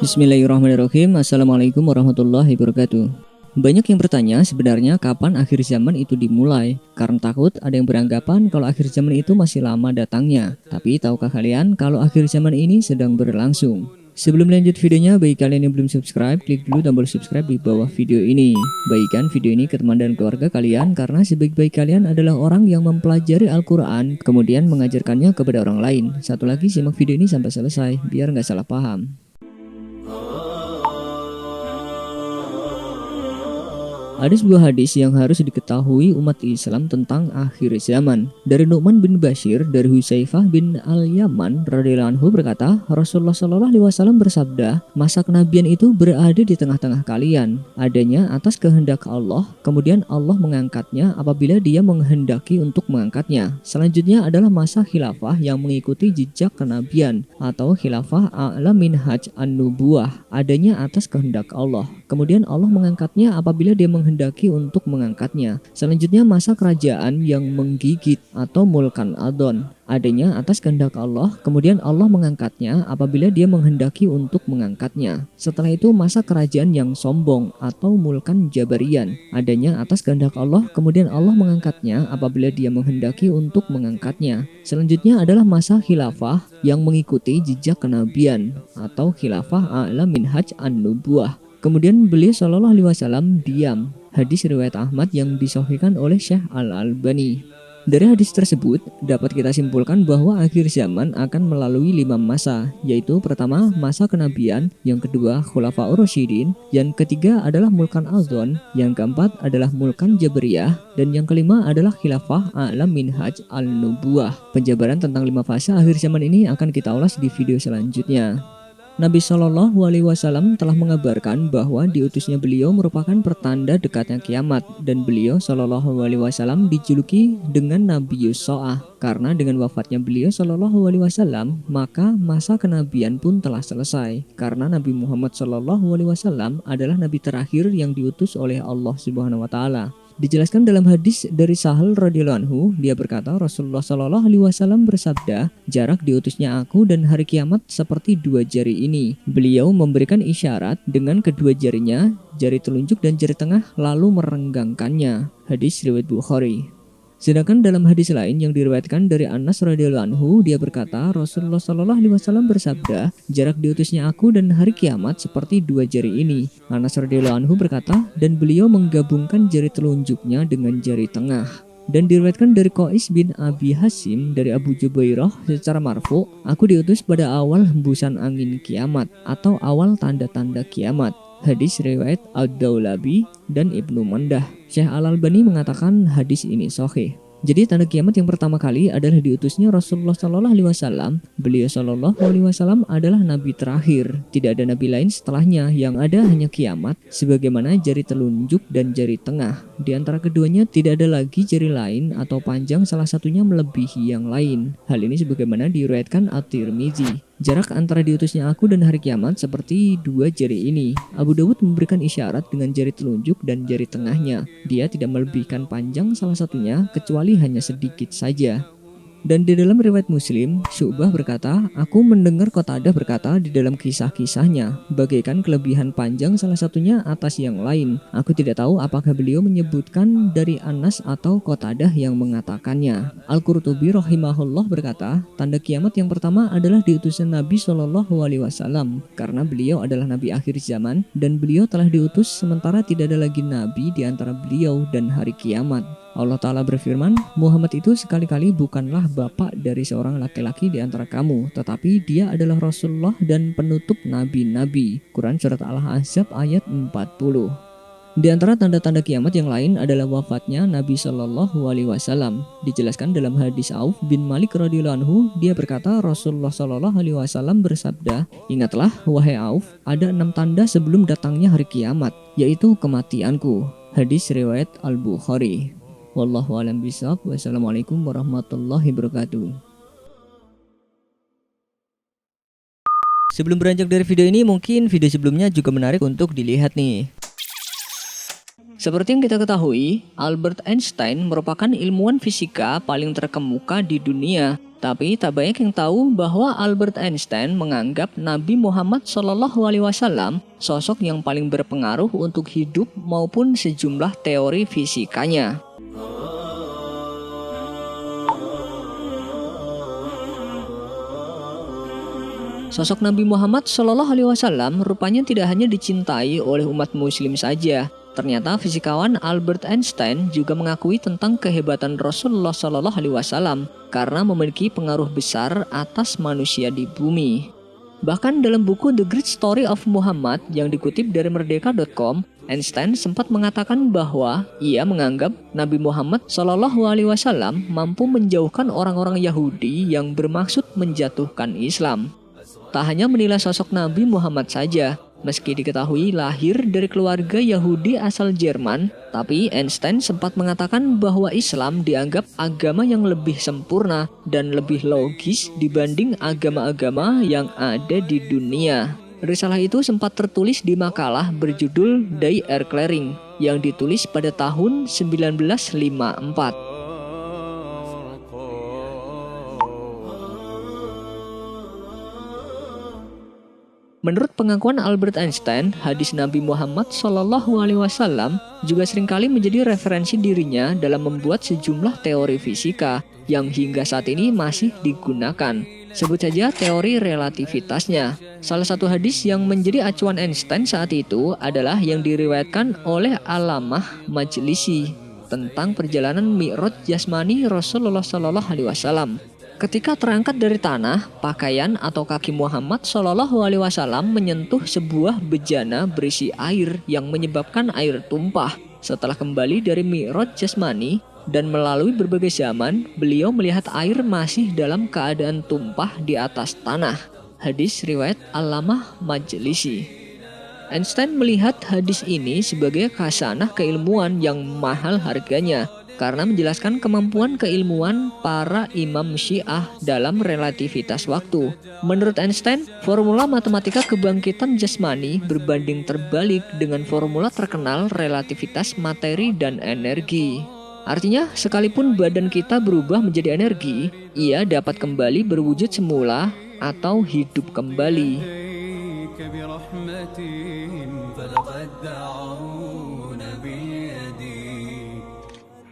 Bismillahirrahmanirrahim. Assalamualaikum warahmatullahi wabarakatuh. Banyak yang bertanya sebenarnya kapan akhir zaman itu dimulai, karena takut ada yang beranggapan kalau akhir zaman itu masih lama datangnya. Tapi tahukah kalian kalau akhir zaman ini sedang berlangsung? Sebelum lanjut videonya, bagi kalian yang belum subscribe, klik dulu tombol subscribe di bawah video ini. Bagikan video ini ke teman dan keluarga kalian, karena sebaik-baik kalian adalah orang yang mempelajari Al-Quran, kemudian mengajarkannya kepada orang lain. Satu lagi, simak video ini sampai selesai, biar nggak salah paham. Ada sebuah hadis yang harus diketahui umat Islam tentang akhir zaman. Dari Nu'man bin Bashir dari Hudzaifah bin Al-Yaman radhiyallahu anhu berkata, Rasulullah shallallahu alaihi wasallam bersabda, masa kenabian itu berada di tengah-tengah kalian, adanya atas kehendak Allah, kemudian Allah mengangkatnya apabila Dia menghendaki untuk mengangkatnya. Selanjutnya adalah masa khilafah yang mengikuti jejak kenabian atau khilafah a'la minhaj an-nubuwah, adanya atas kehendak Allah. Kemudian Allah mengangkatnya apabila Dia menghendaki untuk mengangkatnya. Selanjutnya masa kerajaan yang menggigit atau mulkan adon, adanya atas kehendak Allah, kemudian Allah mengangkatnya apabila Dia menghendaki untuk mengangkatnya. Setelah itu masa kerajaan yang sombong atau mulkan jabarian, adanya atas kehendak Allah, kemudian Allah mengangkatnya apabila Dia menghendaki untuk mengangkatnya. Selanjutnya adalah masa khilafah yang mengikuti jejak kenabian atau khilafah a'la minhaj an-nubuwah. Kemudian beliau Shallallahu alaihi wasallam diam. Hadis riwayat Ahmad yang disahihkan oleh Syekh Al-Albani. Dari hadis tersebut dapat kita simpulkan bahwa akhir zaman akan melalui 5 masa, yaitu pertama masa kenabian, yang kedua Khulafaur Rasyidin, yang ketiga adalah mulkan Adon, yang keempat adalah mulkan Jabariyah, dan yang kelima adalah khilafah a'la minhaj al-nubuwah. Penjabaran tentang 5 fase akhir zaman ini akan kita ulas di video selanjutnya. Nabi Shallallahu alaihi wasallam telah mengabarkan bahwa diutusnya beliau merupakan pertanda dekatnya kiamat, dan beliau Shallallahu alaihi wasallam dijuluki dengan Nabi Yus'ah karena dengan wafatnya beliau Shallallahu alaihi wasallam maka masa kenabian pun telah selesai, karena Nabi Muhammad Shallallahu alaihi wasallam adalah nabi terakhir yang diutus oleh Allah Subhanahu wa taala. Dijelaskan dalam hadis dari Sahal radhiyallahu anhu, dia berkata Rasulullah shallallahu alaihi wasallam bersabda, jarak diutusnya aku dan hari kiamat seperti 2 jari ini. Beliau memberikan isyarat dengan kedua jarinya, jari telunjuk dan jari tengah, lalu merenggangkannya. Hadis riwayat Bukhari. Sedangkan dalam hadis lain yang diriwayatkan dari Anas radhiyallahu anhu, dia berkata Rasulullah shallallahu alaihi wasallam bersabda, jarak diutusnya aku dan hari kiamat seperti 2 jari ini. Anas radhiyallahu anhu berkata, dan beliau menggabungkan jari telunjuknya dengan jari tengah. Dan diriwayatkan dari Qais bin Abi Hasim dari Abu Jubairah secara marfu, aku diutus pada awal hembusan angin kiamat atau awal tanda-tanda kiamat. Hadis riwayat Ad-Daulabi dan Ibnu Mandah. Syekh Al-Albani mengatakan hadis ini sahih. Jadi tanda kiamat yang pertama kali adalah diutusnya Rasulullah Sallallahu Alaihi Wasallam. Beliau Sallallahu Alaihi Wasallam adalah nabi terakhir. Tidak ada nabi lain setelahnya. Yang ada hanya kiamat, sebagaimana jari telunjuk dan jari tengah. Di antara keduanya tidak ada lagi jari lain atau panjang salah satunya melebihi yang lain. Hal ini sebagaimana diriwayatkan At-Tirmizi. Jarak antara diutusnya aku dan hari kiamat seperti 2 jari ini. Abu Dawud memberikan isyarat dengan jari telunjuk dan jari tengahnya. Dia tidak melebihkan panjang salah satunya kecuali hanya sedikit saja. Dan di dalam riwayat Muslim, Syu'bah berkata, aku mendengar Qatadah berkata di dalam kisah-kisahnya, bagaikan kelebihan panjang salah satunya atas yang lain. Aku tidak tahu apakah beliau menyebutkan dari Anas atau Qatadah yang mengatakannya. Al-Qurtubi rahimahullah berkata, tanda kiamat yang pertama adalah diutusnya Nabi Shallallahu alaihi wasallam, karena beliau adalah nabi akhir zaman dan beliau telah diutus sementara tidak ada lagi nabi di antara beliau dan hari kiamat. Allah Ta'ala berfirman, Muhammad itu sekali-kali bukanlah bapak dari seorang laki-laki di antara kamu, tetapi dia adalah Rasulullah dan penutup nabi-nabi. Quran Surat Al-Ahzab ayat 40. Di antara tanda-tanda kiamat yang lain adalah wafatnya Nabi Shallallahu alaihi wasallam. Dijelaskan dalam hadis Auf bin Malik radhiyallahu anhu, dia berkata Rasulullah Shallallahu alaihi wasallam bersabda, ingatlah wahai Auf, ada 6 tanda sebelum datangnya hari kiamat, yaitu kematianku. Hadis riwayat Al-Bukhari. Wallahu a'lam bishawab. Wassalamualaikum warahmatullahi wabarakatuh. Sebelum beranjak dari video ini, mungkin video sebelumnya juga menarik untuk dilihat nih. Seperti yang kita ketahui, Albert Einstein merupakan ilmuwan fisika paling terkemuka di dunia. Tapi tak banyak yang tahu bahwa Albert Einstein menganggap Nabi Muhammad SAW sosok yang paling berpengaruh untuk hidup maupun sejumlah teori fisikanya. Sosok Nabi Muhammad SAW rupanya tidak hanya dicintai oleh umat muslim saja. Ternyata fisikawan Albert Einstein juga mengakui tentang kehebatan Rasulullah SAW karena memiliki pengaruh besar atas manusia di bumi. Bahkan dalam buku The Great Story of Muhammad yang dikutip dari merdeka.com, Einstein sempat mengatakan bahwa ia menganggap Nabi Muhammad SAW mampu menjauhkan orang-orang Yahudi yang bermaksud menjatuhkan Islam. Tak hanya menilai sosok Nabi Muhammad saja, meski diketahui lahir dari keluarga Yahudi asal Jerman, tapi Einstein sempat mengatakan bahwa Islam dianggap agama yang lebih sempurna dan lebih logis dibanding agama-agama yang ada di dunia. Risalah itu sempat tertulis di makalah berjudul Die Erklärung yang ditulis pada tahun 1954. Menurut pengakuan Albert Einstein, hadis Nabi Muhammad SAW juga seringkali menjadi referensi dirinya dalam membuat sejumlah teori fisika yang hingga saat ini masih digunakan. Sebut saja teori relativitasnya. Salah satu hadis yang menjadi acuan Einstein saat itu adalah yang diriwayatkan oleh Allamah Majlisi tentang perjalanan Mi'raj jasmani Rasulullah SAW. Ketika terangkat dari tanah, pakaian atau kaki Muhammad SAW menyentuh sebuah bejana berisi air yang menyebabkan air tumpah. Setelah kembali dari Mi'raj jasmani dan melalui berbagai zaman, beliau melihat air masih dalam keadaan tumpah di atas tanah. Hadis riwayat Allamah Majlisi. Einstein melihat hadis ini sebagai khasanah keilmuan yang mahal harganya, karena menjelaskan kemampuan keilmuan para imam Syiah dalam relativitas waktu. Menurut Einstein, formula matematika kebangkitan jasmani berbanding terbalik dengan formula terkenal relativitas materi dan energi. Artinya, sekalipun badan kita berubah menjadi energi, ia dapat kembali berwujud semula atau hidup kembali.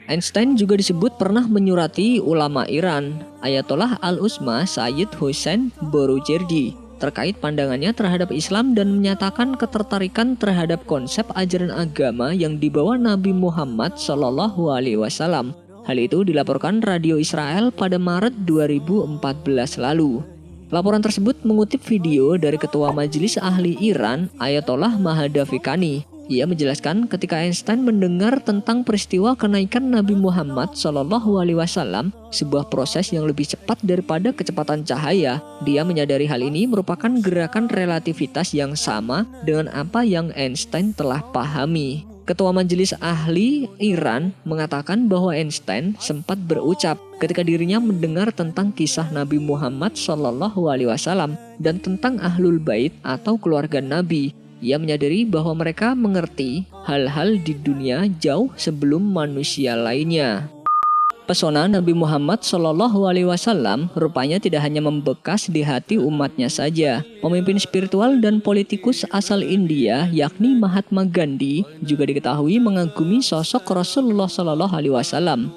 Einstein juga disebut pernah menyurati ulama Iran, Ayatollah Al-Uzma Sayyid Hossein Boroujerdi, terkait pandangannya terhadap Islam dan menyatakan ketertarikan terhadap konsep ajaran agama yang dibawa Nabi Muhammad SAW. Hal itu dilaporkan Radio Israel pada Maret 2014 lalu. Laporan tersebut mengutip video dari Ketua Majelis Ahli Iran, Ayatollah Mahdavikani. Ia menjelaskan ketika Einstein mendengar tentang peristiwa kenaikan Nabi Muhammad SAW, sebuah proses yang lebih cepat daripada kecepatan cahaya. Dia menyadari hal ini merupakan gerakan relativitas yang sama dengan apa yang Einstein telah pahami. Ketua Majelis Ahli Iran mengatakan bahwa Einstein sempat berucap ketika dirinya mendengar tentang kisah Nabi Muhammad SAW dan tentang Ahlul Bait atau keluarga Nabi. Ia menyadari bahwa mereka mengerti hal-hal di dunia jauh sebelum manusia lainnya. Pesona Nabi Muhammad SAW rupanya tidak hanya membekas di hati umatnya saja. Pemimpin spiritual dan politikus asal India, yakni Mahatma Gandhi, juga diketahui mengagumi sosok Rasulullah SAW.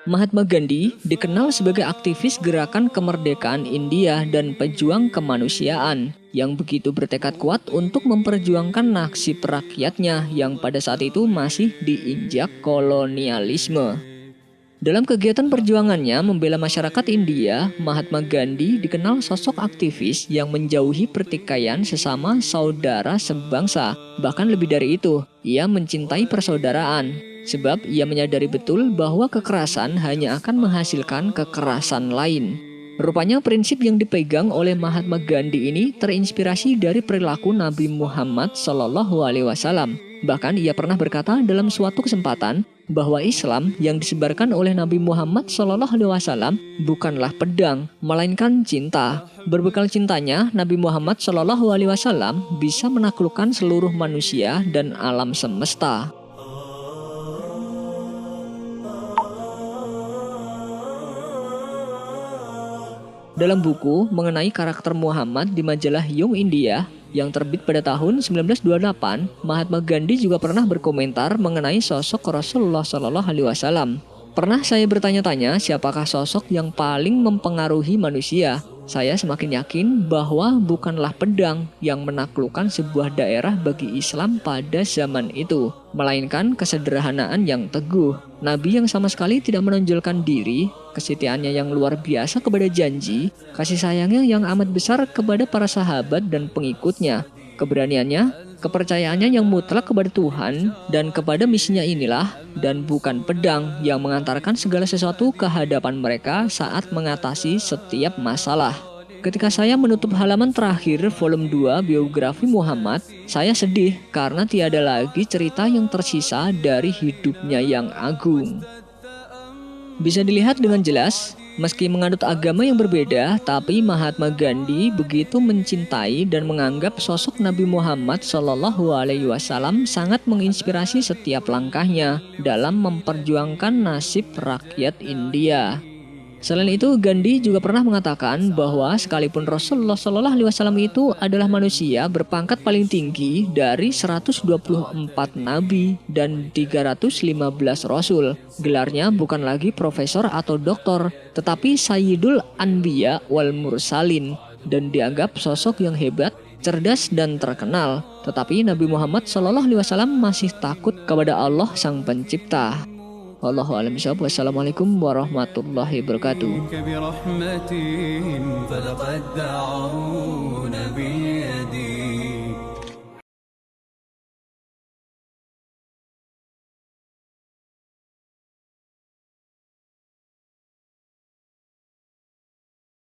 Mahatma Gandhi dikenal sebagai aktivis gerakan kemerdekaan India dan pejuang kemanusiaan yang begitu bertekad kuat untuk memperjuangkan nasib rakyatnya yang pada saat itu masih diinjak kolonialisme. Dalam kegiatan perjuangannya membela masyarakat India, Mahatma Gandhi dikenal sosok aktivis yang menjauhi pertikaian sesama saudara sebangsa. Bahkan lebih dari itu, ia mencintai persaudaraan. Sebab ia menyadari betul bahwa kekerasan hanya akan menghasilkan kekerasan lain. Rupanya prinsip yang dipegang oleh Mahatma Gandhi ini terinspirasi dari perilaku Nabi Muhammad Shallallahu Alaihi Wasallam. Bahkan ia pernah berkata dalam suatu kesempatan bahwa Islam yang disebarkan oleh Nabi Muhammad Shallallahu Alaihi Wasallam bukanlah pedang, melainkan cinta. Berbekal cintanya, Nabi Muhammad Shallallahu Alaihi Wasallam bisa menaklukkan seluruh manusia dan alam semesta. Dalam buku mengenai karakter Muhammad di majalah Young India yang terbit pada tahun 1928, Mahatma Gandhi juga pernah berkomentar mengenai sosok Rasulullah Shallallahu Alaihi Wasallam. Pernah saya bertanya-tanya siapakah sosok yang paling mempengaruhi manusia. Saya semakin yakin bahwa bukanlah pedang yang menaklukkan sebuah daerah bagi Islam pada zaman itu, melainkan kesederhanaan yang teguh. Nabi yang sama sekali tidak menonjolkan diri, kesetiaannya yang luar biasa kepada janji, kasih sayangnya yang amat besar kepada para sahabat dan pengikutnya, keberaniannya, kepercayaannya yang mutlak kepada Tuhan dan kepada misinya inilah, dan bukan pedang yang mengantarkan segala sesuatu ke hadapan mereka saat mengatasi setiap masalah. Ketika saya menutup halaman terakhir volume 2 biografi Muhammad, saya sedih karena tiada lagi cerita yang tersisa dari hidupnya yang agung. Bisa dilihat dengan jelas, meski menganut agama yang berbeda, tapi Mahatma Gandhi begitu mencintai dan menganggap sosok Nabi Muhammad Shallallahu Alaihi Wasallam sangat menginspirasi setiap langkahnya dalam memperjuangkan nasib rakyat India. Selain itu, Gandhi juga pernah mengatakan bahwa sekalipun Rasulullah Shallallahu Alaihi Wasallam itu adalah manusia berpangkat paling tinggi dari 124 nabi dan 315 rasul, gelarnya bukan lagi profesor atau doktor, tetapi Sayyidul Anbiya wal Mursalin, dan dianggap sosok yang hebat, cerdas dan terkenal. Tetapi Nabi Muhammad Shallallahu Alaihi Wasallam masih takut kepada Allah Sang Pencipta. Wallahu a'lam bishawab. Wassalamualaikum warahmatullahi wabarakatuh.